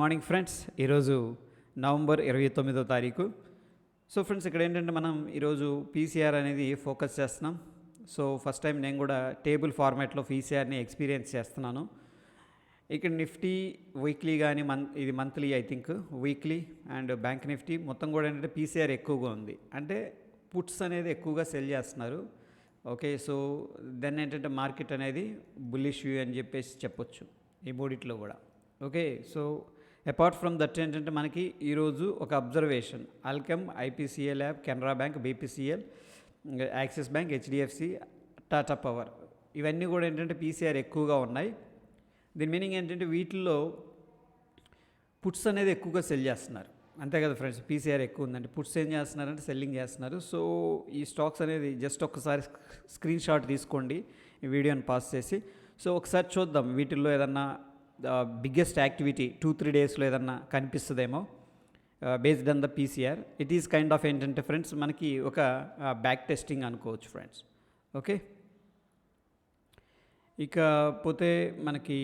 Good morning friends. ఈరోజు November 29వ తారీఖు. So friends, ఇక్కడ ఏంటంటే మనం ఈరోజు పీసీఆర్ అనేది ఫోకస్ చేస్తున్నాం. సో ఫస్ట్ టైం నేను కూడా టేబుల్ ఫార్మాట్లో పీసీఆర్ని ఎక్స్పీరియన్స్ చేస్తున్నాను. ఇక్కడ నిఫ్టీ వీక్లీ కానీ ఇది monthly I think weekly and bank Nifty మొత్తం కూడా ఏంటంటే పీసీఆర్ ఎక్కువగా ఉంది. అంటే పుట్స్ అనేది ఎక్కువగా సెల్ చేస్తున్నారు. ఓకే, సో దెన్ ఏంటంటే మార్కెట్ అనేది బుల్లిష్ వ్యూ అని చెప్పేసి చెప్పొచ్చు ఈ మూడిట్లో కూడా. Okay, so apart from that ఏంటంటే మనకి ఈరోజు ఒక observation Alkem, IPCL app, Canara bank, BPCL, axis bank, HDFC, Tata power ఇవన్నీ కూడా ఏంటంటే పీసీఆర్ ఎక్కువగా ఉన్నాయి. దీని మీనింగ్ ఏంటంటే వీటిల్లో పుట్స్ అనేది ఎక్కువగా సెల్ చేస్తున్నారు. అంతే కదా ఫ్రెండ్స్, పీసీఆర్ ఎక్కువ ఉందంటే పుట్స్ ఏం చేస్తున్నారంటే సెల్లింగ్ చేస్తున్నారు. సో ఈ స్టాక్స్ అనేది జస్ట్ ఒకసారి స్క్రీన్ షాట్ తీసుకోండి ఈ వీడియోని పాస్ చేసి. సో ఒకసారి చూద్దాం వీటిల్లో ఏదన్నా బిగ్గెస్ట్ యాక్టివిటీ 2-3 డేస్లో ఏదన్నా కనిపిస్తుందేమో based on the PCR. It is kind of ఏంటంటే ఫ్రెండ్స్ మనకి ఒక బ్యాక్ టెస్టింగ్ అనుకోవచ్చు ఫ్రెండ్స్. ఓకే, ఇకపోతే మనకి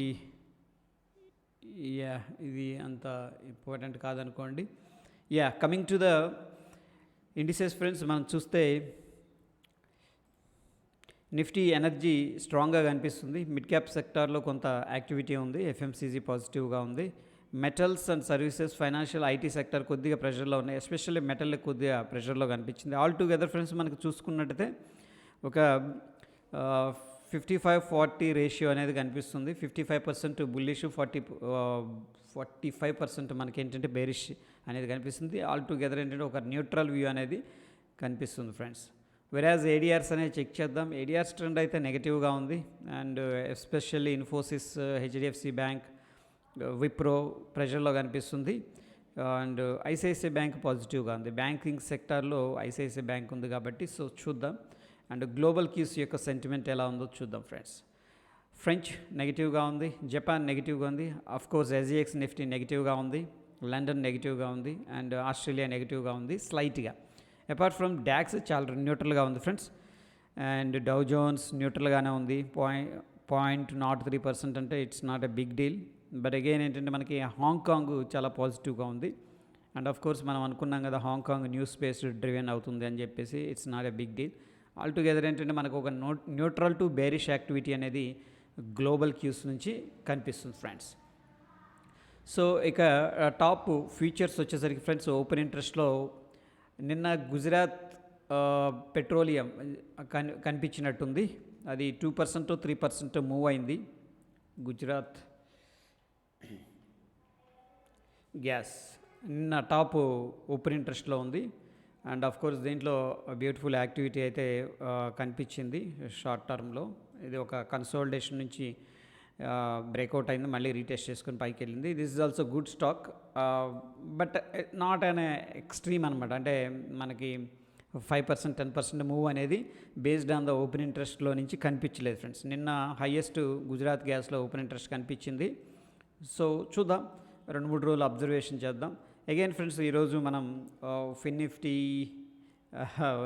ఇది అంత ఇంపార్టెంట్ కాదనుకోండి. Coming to the indices friends, మనం చూస్తే నిఫ్టీ ఎనర్జీ స్ట్రాంగ్గా కనిపిస్తుంది. మిడ్ క్యాప్ సెక్టార్లో కొంత యాక్టివిటీ ఉంది. ఎఫ్ఎంసీజీ పాజిటివ్గా ఉంది. Metals and services, financial, IT sector కొద్దిగా ప్రెషర్లో ఉన్నాయి. ఎస్పెషల్లీ మెటల్ కొద్దిగా ప్రెషర్లో కనిపించింది. ఆల్ టుగెదర్ ఫ్రెండ్స్ మనకు చూసుకున్నట్టయితే ఒక 55-40 రేషియో అనేది కనిపిస్తుంది. 55% బుల్లిష్, 45% మనకి ఏంటంటే బేరిష్ అనేది కనిపిస్తుంది. ఆల్ టుగెదర్ ఏంటంటే ఒక న్యూట్రల్ వ్యూ అనేది కనిపిస్తుంది ఫ్రెండ్స్. వెరాజ్ ఏడిఆర్స్ అనేది చెక్ చేద్దాం. ఏడిఆర్స్ ట్రెండ్ అయితే నెగిటివ్గా ఉంది. And especially Infosys, HDFC bank, Wipro ప్రెషర్లో కనిపిస్తుంది. అండ్ ఐసిఐసిఐ బ్యాంక్ పాజిటివ్గా ఉంది. బ్యాంకింగ్ సెక్టార్లో ఐసిఐసిఐ బ్యాంక్ ఉంది కాబట్టి సో చూద్దాం. అండ్ గ్లోబల్ క్యూస్ యొక్క సెంటిమెంట్ ఎలా ఉందో చూద్దాం ఫ్రెండ్స్. ఫ్రెంచ్ నెగిటివ్గా ఉంది. జపాన్ నెగిటివ్గా ఉంది. అఫ్కోర్స్ ఎస్జిఎక్స్ నిఫ్టీ నెగిటివ్గా ఉంది. లండన్ నెగిటివ్గా ఉంది. అండ్ ఆస్ట్రేలియా నెగిటివ్గా ఉంది స్లైట్గా. అపార్ట్ ఫ్రమ్ డాక్స్ చాలా న్యూట్రల్గా ఉంది ఫ్రెండ్స్. అండ్ డౌ జోన్స్ న్యూట్రల్గానే ఉంది. 0.03% అంటే it's not a big deal. But again ఏంటంటే మనకి హాంకాంగ్ చాలా పాజిటివ్గా ఉంది. అండ్ ఆఫ్ కోర్స్ మనం అనుకున్నాం కదా హాంకాంగ్ న్యూస్ బేస్డ్ డ్రివెన్ అవుతుంది అని చెప్పేసి it's not a big deal. Altogether ఏంటంటే మనకు ఒక న్యూట్రల్ టు బేరిష్ యాక్టివిటీ అనేది గ్లోబల్ క్యూస్ నుంచి కనిపిస్తుంది ఫ్రెండ్స్. సో ఇక టాప్ ఫ్యూచర్స్ వచ్చేసరికి ఫ్రెండ్స్, ఓపెన్ ఇంట్రెస్ట్లో నిన్న గుజరాత్ పెట్రోలియం కనిపించినట్టుంది. అది 2% 3% మూవ్ అయింది. గుజరాత్ గ్యాస్ నిన్న టాప్ ఓపెన్ ఇంట్రెస్ట్లో ఉంది. అండ్ ఆఫ్ కోర్స్ దీంట్లో బ్యూటిఫుల్ యాక్టివిటీ అయితే కనిపించింది షార్ట్ టర్మ్లో. ఇది ఒక కన్సోలిడేషన్ నుంచి బ్రేక్అవుట్ అయింది, మళ్ళీ రీటెస్ట్ చేసుకుని పైకి వెళ్ళింది. This is also good stock, but not an extreme అనమాట. అంటే మనకి 5% 10% మూవ్ అనేది బేస్డ్ ఆన్ ద ఓపెన్ ఇంట్రెస్ట్లో నుంచి కనిపించలేదు ఫ్రెండ్స్. నిన్న హైయెస్ట్ గుజరాత్ గ్యాస్లో ఓపెన్ ఇంట్రెస్ట్ కనిపించింది. సో చూద్దాం, 2-3 రోజులు అబ్జర్వేషన్ చేద్దాం. అగైన్ ఫ్రెండ్స్, ఈరోజు మనం ఫిన్ నిఫ్టీ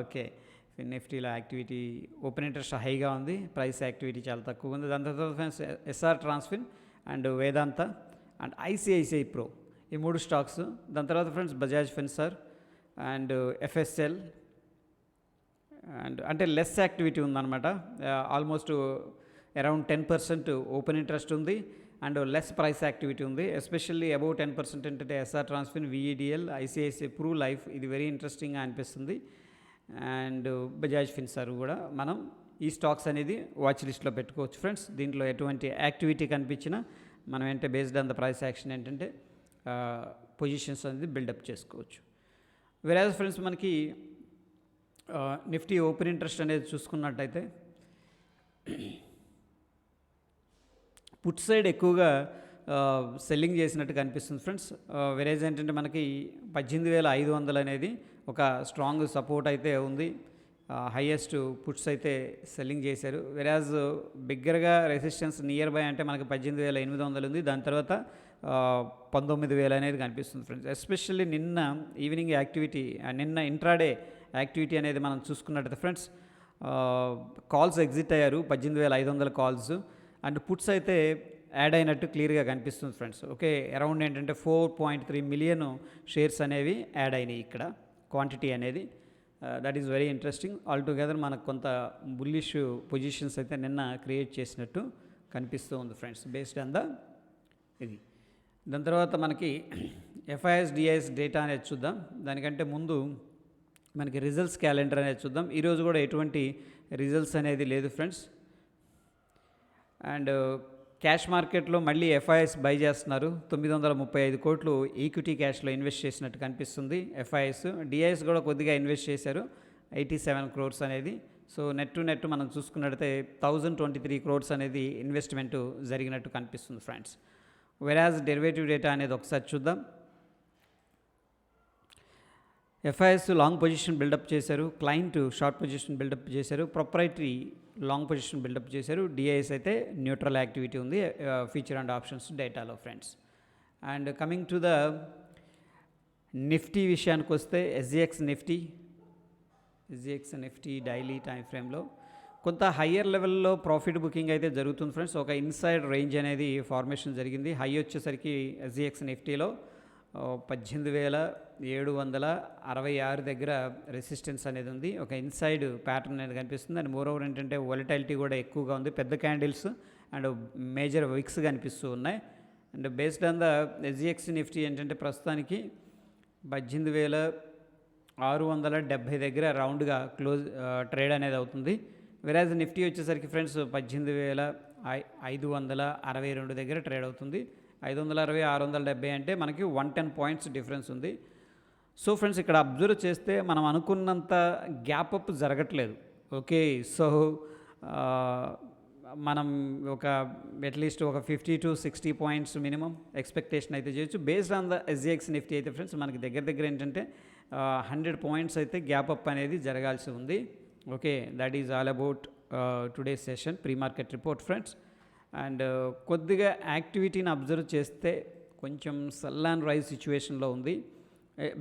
ఓకే ఫిన్ నిఫ్టీలో యాక్టివిటీ ఓపెన్ ఇంట్రెస్ట్ హైగా ఉంది, ప్రైస్ యాక్టివిటీ చాలా తక్కువ ఉంది. దాని తర్వాత friends SR Transfin and Vedanta and ICICI Pru ఈ 3 స్టాక్స్. దాని తర్వాత friends Bajaj Finserv and FSL and అంటే లెస్ యాక్టివిటీ ఉందన్నమాట. ఆల్మోస్ట్ అరౌండ్ 10% ఓపెన్ ఇంట్రెస్ట్ ఉంది అండ్ లెస్ ప్రైస్ యాక్టివిటీ ఉంది. ఎస్పెషల్లీ అబౌవ్ 10% అంటే SR Transfin, VEDL, ICICI Pru life ఇది వెరీ ఇంట్రెస్టింగ్గా అనిపిస్తుంది. అండ్ బజాజ్ ఫిన్సర్ కూడా మనం ఈ స్టాక్స్ అనేది వాచ్ లిస్ట్లో పెట్టుకోవచ్చు ఫ్రెండ్స్. దీంట్లో ఎటువంటి యాక్టివిటీ కనిపించినా మనం ఏంటంటే based on the price action ఏంటంటే పొజిషన్స్ అనేది బిల్డప్ చేసుకోవచ్చు. వెరాజ్ ఫ్రెండ్స్ మనకి నిఫ్టీ ఓపెన్ ఇంట్రెస్ట్ అనేది చూసుకున్నట్టయితే పుట్ సైడ్ ఎక్కువగా సెల్లింగ్ చేసినట్టు కనిపిస్తుంది ఫ్రెండ్స్. వెరేజ్ ఏంటంటే మనకి 18,500 అనేది ఒక స్ట్రాంగ్ సపోర్ట్ అయితే ఉంది. హైయెస్ట్ పుట్స్ అయితే సెల్లింగ్ చేశారు. వెరాజ్ బిగ్గరగా రెసిస్టెన్స్ నియర్ బై అంటే మనకి 18,800 ఉంది. దాని తర్వాత 19,000 అనేది కనిపిస్తుంది ఫ్రెండ్స్. ఎస్పెషల్లీ నిన్న ఈవినింగ్ యాక్టివిటీ, నిన్న ఇంట్రాడే యాక్టివిటీ అనేది మనం చూసుకున్నట్టయితే ఫ్రెండ్స్, కాల్స్ ఎగ్జిట్ అయ్యారు 18,500 కాల్స్. అండ్ పుట్స్ అయితే యాడ్ అయినట్టు క్లియర్గా కనిపిస్తుంది ఫ్రెండ్స్. ఓకే, అరౌండ్ ఏంటంటే 4.3 మిలియన్ షేర్స్ అనేవి యాడ్ అయినాయి ఇక్కడ, క్వాంటిటీ అనేది. That is very interesting. All together మనకు కొంత బుల్లిష్ పొజిషన్స్ అయితే నిన్న క్రియేట్ చేసినట్టు కనిపిస్తూ ఉంది ఫ్రెండ్స్, బేస్డ్ ఆన్ ద ఇది. దాని తర్వాత మనకి ఎఫ్ఐఎస్ డిఐఎస్ డేటా అనేది చూద్దాం. దానికంటే ముందు మనకి రిజల్ట్స్ క్యాలెండర్ అనేది చూద్దాం. ఈరోజు కూడా ఎటువంటి రిజల్ట్స్ అనేది లేదు ఫ్రెండ్స్. అండ్ క్యాష్ మార్కెట్లో మళ్ళీ ఎఫ్ఐఎస్ బై చేస్తున్నారు. 935 కోట్లు ఈక్విటీ క్యాష్లో ఇన్వెస్ట్ చేసినట్టు కనిపిస్తుంది ఎఫ్ఐఎస్. డిఐఎస్ కూడా కొద్దిగా ఇన్వెస్ట్ చేశారు, 87 క్రోర్స్ అనేది. సో నెట్ టు నెట్ మనం చూసుకున్నట్టయితే 1023 క్రోర్స్ అనేది ఇన్వెస్ట్మెంట్ జరిగినట్టు కనిపిస్తుంది ఫ్రెండ్స్. వెరాజ్ డెరివేటివ్ డేటా అనేది ఒకసారి చూద్దాం. ఎఫ్ఐఎస్ లాంగ్ పొజిషన్ బిల్డప్ చేశారు, క్లయింట్ షార్ట్ పొజిషన్ బిల్డప్ చేశారు, ప్రొప్రైటరీ లాంగ్ పొజిషన్ బిల్డప్ చేశారు. డిఐఎస్ అయితే న్యూట్రల్ యాక్టివిటీ ఉంది ఫ్యూచర్ అండ్ ఆప్షన్స్ డేటాలో friends. And coming to the Nifty విషయానికి వస్తే ఎస్జిఎక్స్ నిఫ్టీ డైలీ టైం ఫ్రేమ్లో కొంత హయ్యర్ లెవెల్లో ప్రాఫిట్ బుకింగ్ అయితే జరుగుతుంది ఫ్రెండ్స్. ఒక ఇన్సైడ్ రేంజ్ అనేది ఫార్మేషన్ జరిగింది. హై వచ్చేసరికి ఎస్జిఎక్స్ నిఫ్టీలో 18,766 దగ్గర రెసిస్టెన్స్ అనేది ఉంది. ఒక ఇన్సైడ్ ప్యాటర్న్ అనేది కనిపిస్తుంది. అండ్ మోర్ ఓవర్ ఏంటంటే వాలటిలిటీ కూడా ఎక్కువగా ఉంది, పెద్ద క్యాండిల్స్ అండ్ మేజర్ విక్స్ కనిపిస్తూ ఉన్నాయి. And based on the SGX Nifty ఏంటంటే ప్రస్తుతానికి 18,670 దగ్గర రౌండ్గా ట్రేడ్ అనేది అవుతుంది. వెరాజ్ నిఫ్టీ వచ్చేసరికి ఫ్రెండ్స్ 18,562 దగ్గర ట్రేడ్ అవుతుంది. 560, 670 అంటే మనకి 110 పాయింట్స్ డిఫరెన్స్ ఉంది. సో ఫ్రెండ్స్ ఇక్కడ అబ్జర్వ్ చేస్తే మనం అనుకున్నంత గ్యాప్ అప్ జరగట్లేదు. ఓకే, సో మనం ఒక అట్లీస్ట్ ఒక 50 to 60 పాయింట్స్ మినిమం ఎక్స్పెక్టేషన్ అయితే చేయొచ్చు. Based on the SGX Nifty అయితే ఫ్రెండ్స్ మనకి దగ్గర ఏంటంటే 100 పాయింట్స్ అయితే గ్యాప్ అప్ అనేది జరగాల్సి ఉంది. Okay, that is all about today session pre market report friends. And కొద్దిగా యాక్టివిటీని అబ్జర్వ్ చేస్తే కొంచెం సెల్ అండ్ రైజ్ సిచ్యువేషన్లో ఉంది.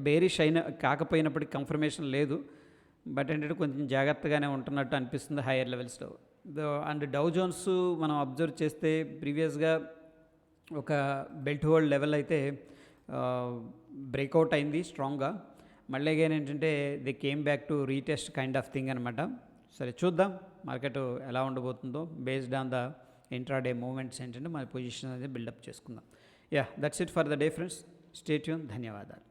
బేరిష్ కాకపోయినప్పటికీ కన్ఫర్మేషన్ లేదు, బట్ ఏంటంటే కొంచెం జాగ్రత్తగానే ఉంటున్నట్టు అనిపిస్తుంది హైయర్ లెవెల్స్లో. అండ్ డౌ జోన్స్ మనం అబ్జర్వ్ చేస్తే ప్రీవియస్గా ఒక బెల్ట్ హోల్డ్ లెవెల్ అయితే బ్రేక్అవుట్ అయింది స్ట్రాంగ్గా. మళ్ళీ అగైన్ ఏంటంటే they came back to retest kind of thing అనమాట. సరే చూద్దాం మార్కెట్ ఎలా ఉండబోతుందో. Based on the intraday moments ఏంటంటే మన పొజిషన్ అనేది బిల్డప్ చేసుకుందాం. Yeah, that's it for the day friends. Stay tune. ధన్యవాదాలు.